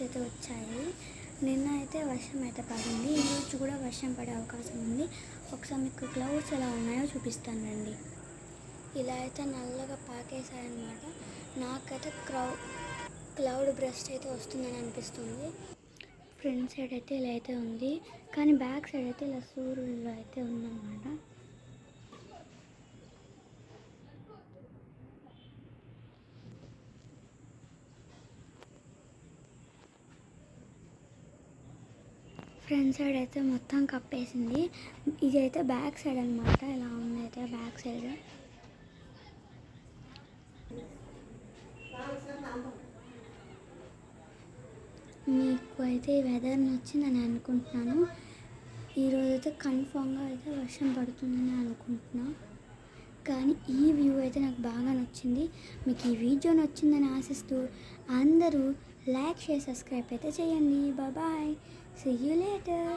Clouds అయితే వచ్చాయి. నిన్న అయితే వర్షం అయితే పడింది. ఈరోజు కూడా వర్షం పడే అవకాశం ఉంది. ఒకసారి మీకు క్లౌడ్స్ ఎలా ఉన్నాయో చూపిస్తాను రండి. ఇలా అయితే నల్లగా పాకేసాయన్నమాట. నాకైతే క్లౌడ్ బ్రస్ట్ అయితే వస్తుందని అనిపిస్తుంది. ఫ్రంట్ సైడ్ అయితే ఇలా అయితే ఉంది, కానీ బ్యాక్ సైడ్ అయితే ఇలా సూర్యుల్లో అయితే ఉందన్నమాట. ఫ్రంట్ సైడ్ అయితే మొత్తం కప్పేసింది. ఇది అయితే బ్యాక్ సైడ్ అనమాట. ఇలా ఉంది అయితే బ్యాక్ సైడ్. మీకు అయితే ఈ వెదర్ నచ్చిందని అనుకుంటున్నాను. ఈరోజు అయితే కన్ఫామ్గా అయితే వర్షం పడుతుందని అనుకుంటున్నాను. కానీ ఈ వ్యూ అయితే నాకు బాగా నచ్చింది. మీకు ఈ వీడియో నచ్చిందని ఆశిస్తూ అందరూ లైక్, షేర్, సబ్స్క్రైబ్ అయితే చేయండి. Bye, see you later.